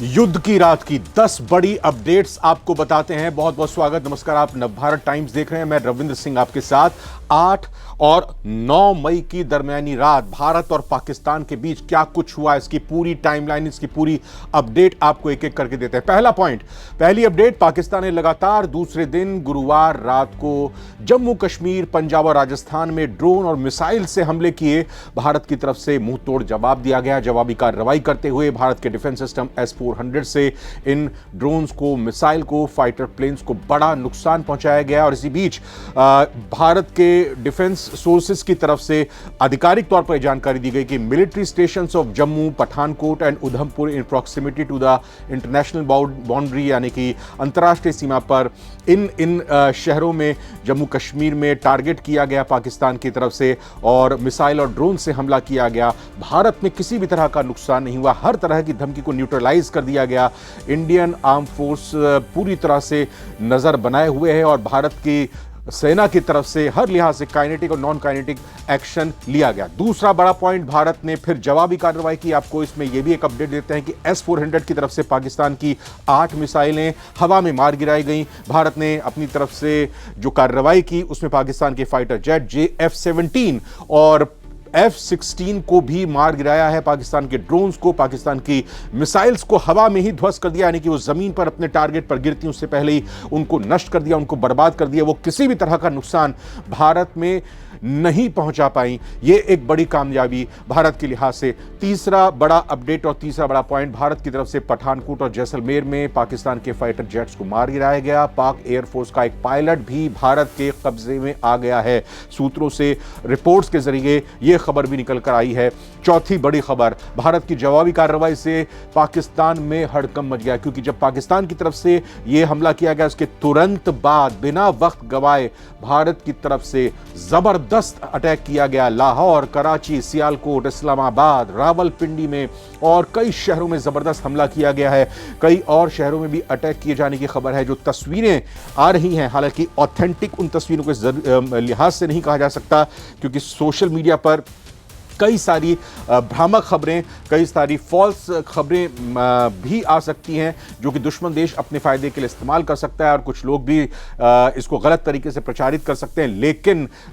युद्ध की रात की 10 बड़ी अपडेट्स आपको बताते हैं। बहुत बहुत स्वागत, नमस्कार। आप नवभारत टाइम्स देख रहे हैं। मैं रविंद्र सिंह आपके साथ। 8 और 9 मई की दरमियानी रात भारत और पाकिस्तान के बीच क्या कुछ हुआ, इसकी पूरी टाइमलाइन, इसकी पूरी अपडेट आपको एक एक करके देते हैं। पहला पॉइंट, पहली अपडेट, पाकिस्तान ने लगातार दूसरे दिन गुरुवार रात को जम्मू कश्मीर, पंजाब और राजस्थान में ड्रोन और मिसाइल से हमले किए। भारत की तरफ से मुंह तोड़ जवाब दिया गया। जवाबी कार्रवाई करते हुए भारत के डिफेंस सिस्टम S-400 से इन ड्रोन्स को, मिसाइल को, फाइटर प्लेन्स को बड़ा नुकसान पहुंचाया गया। और इसी बीच भारत के डिफेंस सोर्सेस की तरफ से आधिकारिक तौर पर जानकारी दी गई कि military stations of Jammu, Pathankot and Udhampur in proximity to the international boundary, यानी कि अंतर्राष्ट्रीय सीमा पर इन शहरों में, जम्मू कश्मीर में टारगेट किया गया पाकिस्तान की तरफ से और मिसाइल और ड्रोन से हमला किया गया। भारत में किसी भी तरह का नुकसान नहीं हुआ। हर तरह की धमकी को न्यूट्रलाइज कर दिया गया। इंडियन आर्म फोर्स पूरी तरह से नजर बनाए हुए है और भारत की सेना की तरफ से हर लिहाज से काइनेटिक और नॉन काइनेटिक एक्शन लिया गया। दूसरा बड़ा पॉइंट, भारत ने फिर जवाबी कार्रवाई की। आपको इसमें यह भी एक अपडेट देते हैं कि S-400 की तरफ से पाकिस्तान की 8 मिसाइलें हवा में मार गिराई गई। भारत ने अपनी तरफ से जो कार्रवाई की उसमें पाकिस्तान के फाइटर जेट JF-17 और F-16 को भी मार गिराया है। पाकिस्तान के ड्रोन्स को, पाकिस्तान की मिसाइल्स को हवा में ही ध्वस्त कर दिया, यानी कि वो जमीन पर अपने टारगेट पर गिरती उससे पहले ही उनको नष्ट कर दिया, उनको बर्बाद कर दिया। वो किसी भी तरह का नुकसान भारत में नहीं पहुंचा पाई। ये एक बड़ी कामयाबी भारत के लिहाज से। तीसरा बड़ा अपडेट और तीसरा बड़ा पॉइंट, भारत की तरफ से पठानकोट और जैसलमेर में पाकिस्तान के फाइटर जेट्स को मार गिराया गया। पाक एयरफोर्स का एक पायलट भी भारत के कब्जे में आ गया है। सूत्रों से रिपोर्ट्स के जरिए यह खबर भी निकल कर आई है। चौथी बड़ी खबर, भारत की जवाबी कार्रवाई से पाकिस्तान में हड़कंप मच गया, क्योंकि जब पाकिस्तान की तरफ से यह हमला किया गया उसके तुरंत बाद बिना वक्त गवाए भारत की तरफ से जबरदस्त अटैक किया गया। लाहौर, कराची, सियालकोट, इस्लामाबाद, रावलपिंडी में और कई शहरों में जबरदस्त हमला किया गया है। कई और शहरों में भी अटैक किए जाने की खबर है। जो तस्वीरें आ रही हैं, हालांकि ऑथेंटिक उन तस्वीरों को इस लिहाज से नहीं कहा जा सकता, क्योंकि सोशल मीडिया पर कई सारी भ्रामक खबरें, कई सारी फॉल्स खबरें भी आ सकती हैं जो कि दुश्मन देश अपने फायदे के लिए इस्तेमाल कर सकता है और कुछ लोग भी इसको गलत तरीके से प्रचारित कर सकते हैं।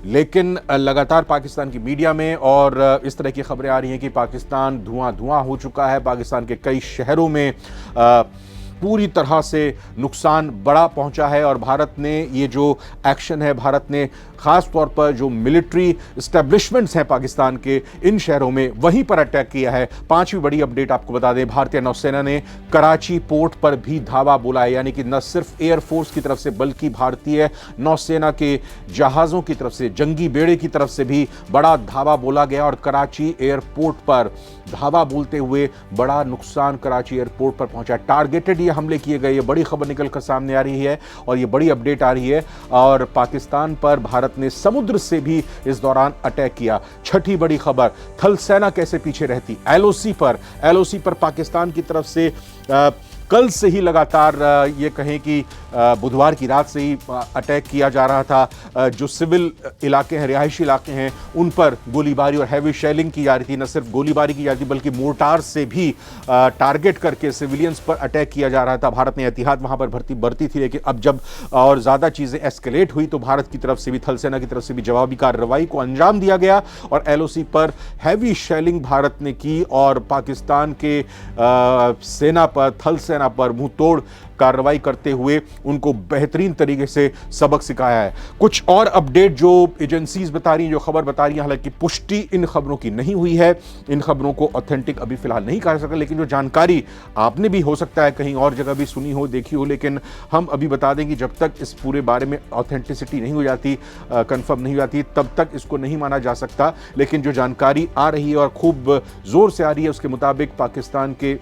लेकिन लगातार पाकिस्तान की मीडिया में और इस तरह की खबरें आ रही हैं कि पाकिस्तान धुआं धुआं हो चुका है। पाकिस्तान के कई शहरों में पूरी तरह से नुकसान बड़ा पहुंचा है और भारत ने ये जो एक्शन है, भारत ने खास तौर पर जो मिलिट्री एस्टेब्लिशमेंट्स हैं पाकिस्तान के, इन शहरों में वहीं पर अटैक किया है। पांचवी बड़ी अपडेट आपको बता दें, भारतीय नौसेना ने कराची पोर्ट पर भी धावा बोला है, यानी कि न सिर्फ एयरफोर्स की तरफ से बल्कि भारतीय नौसेना के जहाज़ों की तरफ से, जंगी बेड़े की तरफ से भी बड़ा धावा बोला गया और कराची एयरपोर्ट पर धावा बोलते हुए बड़ा नुकसान कराची एयरपोर्ट पर पहुंचा। टारगेटेड ये हमले किए गए, ये बड़ी खबर निकलकर सामने आ रही है और ये बड़ी अपडेट आ रही है। और पाकिस्तान पर भारत ने समुद्र से भी इस दौरान अटैक किया। छठी बड़ी खबर, थल सेना कैसे पीछे रहती। LOC पर पाकिस्तान की तरफ से कल से ही लगातार ये कहें कि बुधवार की रात से ही अटैक किया जा रहा था। जो सिविल इलाके हैं, रिहायशी इलाके हैं, उन पर गोलीबारी और हैवी शेलिंग की जा रही थी। न सिर्फ गोलीबारी की जा रही थी बल्कि मोर्टार से भी टारगेट करके सिविलियंस पर अटैक किया जा रहा था। भारत ने एहतियात वहां पर बरती थी, लेकिन अब जब और ज़्यादा चीज़ें एस्केलेट हुई तो भारत की तरफ से भी, थल सेना की तरफ से भी जवाबी कार्रवाई को अंजाम दिया गया और LOC पर हैवी शेलिंग भारत ने की और पाकिस्तान के सेना पर, थल सेना पर मुंह तोड़ कार्रवाई करते हुए उनको बेहतरीन तरीके से सबक सिखाया है। कुछ और अपडेट जो एजेंसीज बता रही हैं, जो खबर बता रही हैं, हालांकि पुष्टि इन खबरों की नहीं हुई है, इन खबरों को ऑथेंटिक अभी फिलहाल नहीं कहा जा सकता, लेकिन जो जानकारी आपने भी हो सकता है कहीं और जगह भी सुनी हो, देखी हो, लेकिन हम अभी बता दें कि जब तक इस पूरे बारे में ऑथेंटिसिटी नहीं हो जाती, कंफर्म नहीं हो जाती, तब तक इसको नहीं माना जा सकता। लेकिन जो जानकारी आ रही है और खूब जोर से आ रही है, उसके मुताबिक पाकिस्तान के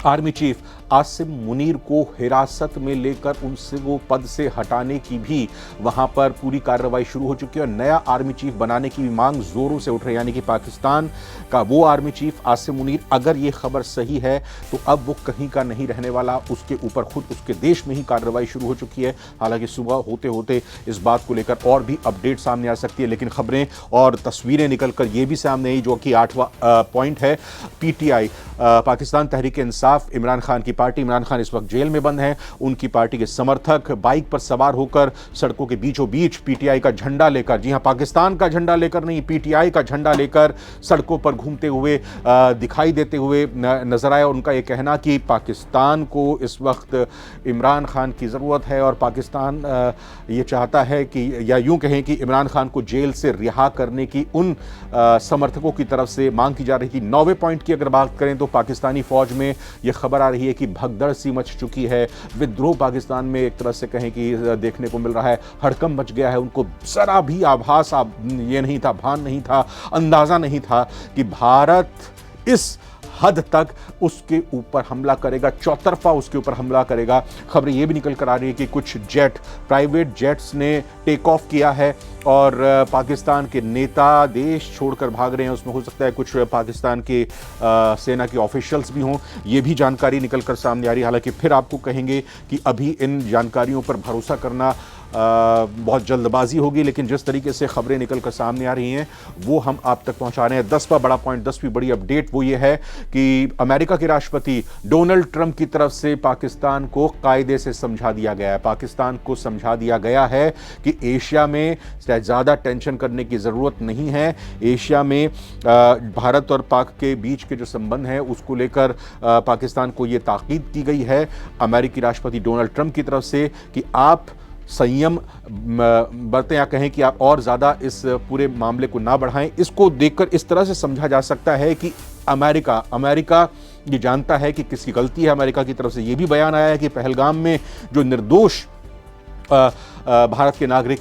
आर्मी चीफ आसिम मुनीर को हिरासत में लेकर उनसे वो पद से हटाने की भी वहां पर पूरी कार्रवाई शुरू हो चुकी है और नया आर्मी चीफ बनाने की भी मांग जोरों से उठ रही है। यानी कि पाकिस्तान का वो आर्मी चीफ आसिम मुनीर, अगर ये खबर सही है तो अब वो कहीं का नहीं रहने वाला, उसके ऊपर खुद उसके देश में ही कार्रवाई शुरू हो चुकी है। हालांकि सुबह होते होते इस बात को लेकर और भी अपडेट सामने आ सकती है, लेकिन खबरें और तस्वीरें निकलकर ये भी सामने आई, जो कि 8वां पॉइंट है। पीटीआई, पाकिस्तान तहरीक इंसाफ, इमरान खान की पार्टी, इमरान खान इस वक्त जेल में बंद हैं, उनकी पार्टी के समर्थक बाइक पर सवार होकर सड़कों के बीचों बीच पीटीआई का झंडा लेकर, जी हां, पाकिस्तान का झंडा लेकर नहीं, पीटीआई का झंडा लेकर सड़कों पर घूमते हुए दिखाई देते हुए नजर आया। उनका यह कहना कि पाकिस्तान को इस वक्त इमरान खान की ज़रूरत है और पाकिस्तान ये चाहता है कि, या यूं कहें कि इमरान खान को जेल से रिहा करने की उन समर्थकों की तरफ से मांग की जा रही थी। 9वें पॉइंट की अगर बात करें तो पाकिस्तानी फौज में यह खबर आ रही है कि भगदड़ सी मच चुकी है, विद्रोह पाकिस्तान में एक तरह से कहें कि देखने को मिल रहा है, हड़कंप मच गया है। उनको जरा भी आभास ये नहीं था, भान नहीं था, अंदाजा नहीं था कि भारत इस हद तक उसके ऊपर हमला करेगा, चौतरफा उसके ऊपर हमला करेगा। खबरें ये भी निकल कर आ रही है कि कुछ जेट, प्राइवेट जेट्स ने टेक ऑफ किया है और पाकिस्तान के नेता देश छोड़कर भाग रहे हैं। उसमें हो सकता है कुछ पाकिस्तान के सेना के ऑफिशियल्स भी हों, ये भी जानकारी निकल कर सामने आ रही है। हालांकि फिर आपको कहेंगे कि अभी इन जानकारियों पर भरोसा करना बहुत जल्दबाजी होगी, लेकिन जिस तरीके से खबरें निकल कर सामने आ रही हैं वो हम आप तक पहुंचा रहे हैं। 10वां बड़ा पॉइंट, 10वीं बड़ी अपडेट वो ये है कि अमेरिका के राष्ट्रपति डोनाल्ड ट्रंप की तरफ से पाकिस्तान को कायदे से समझा दिया गया है। पाकिस्तान को समझा दिया गया है कि एशिया में ज़्यादा टेंशन करने की ज़रूरत नहीं है। एशिया में भारत और पाक के बीच के जो संबंध हैं उसको लेकर पाकिस्तान को ये ताकीद की गई है अमेरिकी राष्ट्रपति डोनाल्ड ट्रंप की तरफ से कि आप संयम बरतें, या कहें कि आप और ज़्यादा इस पूरे मामले को ना बढ़ाएं। इसको देखकर इस तरह से समझा जा सकता है कि अमेरिका ये जानता है कि किसकी गलती है। अमेरिका की तरफ से ये भी बयान आया है कि पहलगाम में जो निर्दोष भारत के नागरिक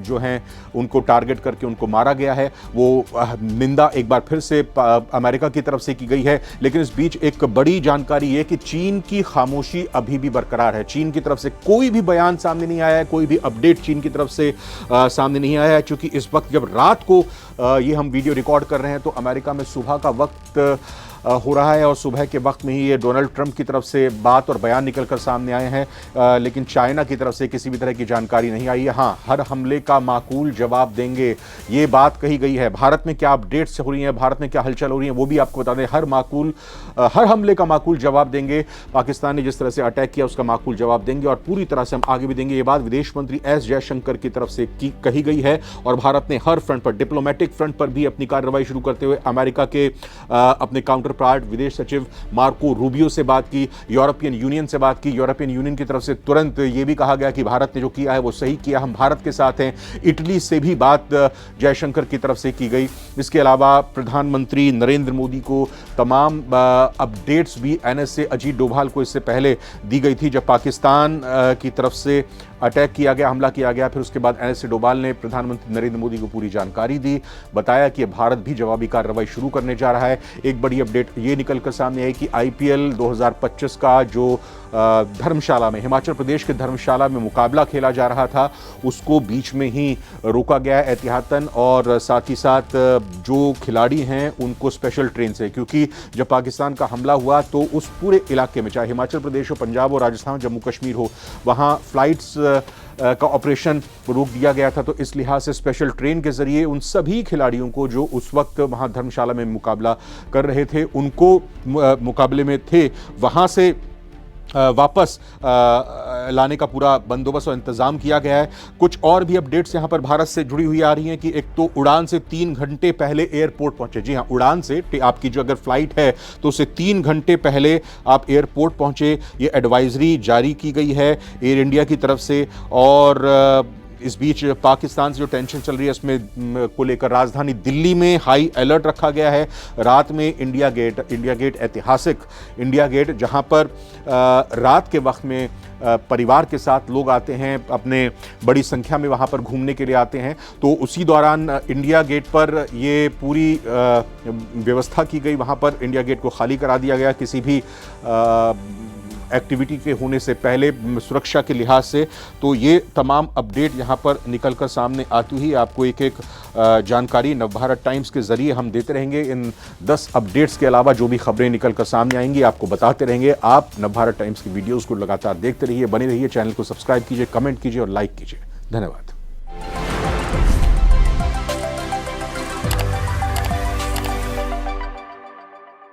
जो हैं उनको टारगेट करके उनको मारा गया है, वो निंदा एक बार फिर से अमेरिका की तरफ से की गई है। लेकिन इस बीच एक बड़ी जानकारी ये कि चीन की खामोशी अभी भी बरकरार है। चीन की तरफ से कोई भी बयान सामने नहीं आया है, कोई भी अपडेट चीन की तरफ से सामने नहीं आया है। क्योंकि इस वक्त जब रात को ये हम वीडियो रिकॉर्ड कर रहे हैं तो अमेरिका में सुबह का वक्त हो रहा है और सुबह के वक्त में ही ये डोनाल्ड ट्रंप की तरफ से बात और बयान निकलकर सामने आए हैं। लेकिन चाइना की तरफ से किसी भी तरह की जानकारी नहीं आई है। हाँ, हर हमले का माकूल जवाब देंगे, ये बात कही गई है। भारत में क्या अपडेट्स हो रही हैं, भारत में क्या हलचल हो रही है, वो भी आपको बता दें। हर हमले का माकूल जवाब देंगे। पाकिस्तान ने जिस तरह से अटैक किया उसका माकूल जवाब देंगे और पूरी तरह से हम आगे भी देंगे। ये बात विदेश मंत्री एस जयशंकर की तरफ से कही गई है और भारत ने हर फ्रंट पर, डिप्लोमेटिक फ्रंट पर भी अपनी कार्रवाई शुरू करते हुए अमेरिका के अपने काउंटर पार्ट विदेश सचिव मार्को रूबियो से बात की, यूरोपियन यूनियन से बात की। यूरोपियन यूनियन की तरफ से तुरंत ये भी कहा गया कि भारत ने जो किया है वो सही किया, हम भारत के साथ हैं। इटली से भी बात जयशंकर की तरफ से की गई। इसके अलावा प्रधानमंत्री नरेंद्र मोदी को तमाम अपडेट्स भी एनएसए अजीत डोभाल को इससे पहले दी गई थी जब पाकिस्तान की तरफ से अटैक किया गया, हमला किया गया। फिर उसके बाद एनएसए डोभाल ने प्रधानमंत्री नरेंद्र मोदी को पूरी जानकारी दी, बताया कि भारत भी जवाबी कार्रवाई शुरू करने जा रहा है। एक बड़ी अपडेट ये निकल कर सामने आई कि आईपीएल 2025 का जो धर्मशाला में, हिमाचल प्रदेश के धर्मशाला में मुकाबला खेला जा रहा था उसको बीच में ही रोका गया एहतियातन, और साथ ही साथ जो खिलाड़ी हैं उनको स्पेशल ट्रेन से, क्योंकि जब पाकिस्तान का हमला हुआ तो उस पूरे इलाके में, चाहे हिमाचल प्रदेश हो, पंजाब हो, राजस्थान, जम्मू कश्मीर हो, वहाँ फ्लाइट्स का ऑपरेशन रोक दिया गया था। तो इस लिहाज से स्पेशल ट्रेन के जरिए उन सभी खिलाड़ियों को जो उस वक्त वहाँ धर्मशाला में मुकाबला कर रहे थे, उनको मुकाबले में थे, वहाँ से वापस लाने का पूरा बंदोबस्त और इंतजाम किया गया है। कुछ और भी अपडेट्स यहाँ पर भारत से जुड़ी हुई आ रही हैं कि एक तो उड़ान से 3 घंटे पहले एयरपोर्ट पहुंचे। जी हाँ, उड़ान से आपकी जो अगर फ्लाइट है तो उससे 3 घंटे पहले आप एयरपोर्ट पहुंचे, ये एडवाइजरी जारी की गई है एयर इंडिया की तरफ से। और इस बीच पाकिस्तान से जो टेंशन चल रही है उसमें को लेकर राजधानी दिल्ली में हाई अलर्ट रखा गया है। रात में इंडिया गेट ऐतिहासिक इंडिया गेट, जहां पर रात के वक्त में परिवार के साथ लोग आते हैं, अपने बड़ी संख्या में वहां पर घूमने के लिए आते हैं, तो उसी दौरान इंडिया गेट पर ये पूरी व्यवस्था की गई। वहां पर इंडिया गेट को खाली करा दिया गया, किसी भी एक्टिविटी के होने से पहले सुरक्षा के लिहाज से। तो ये तमाम अपडेट यहाँ पर निकलकर सामने आती ही आपको एक एक जानकारी नवभारत टाइम्स के जरिए हम देते रहेंगे। इन 10 अपडेट्स के अलावा जो भी खबरें निकलकर सामने आएंगी आपको बताते रहेंगे। आप नवभारत टाइम्स की वीडियोस को लगातार देखते रहिए, बने रहिए, चैनल को सब्सक्राइब कीजिए, कमेंट कीजिए और लाइक कीजिए। धन्यवाद।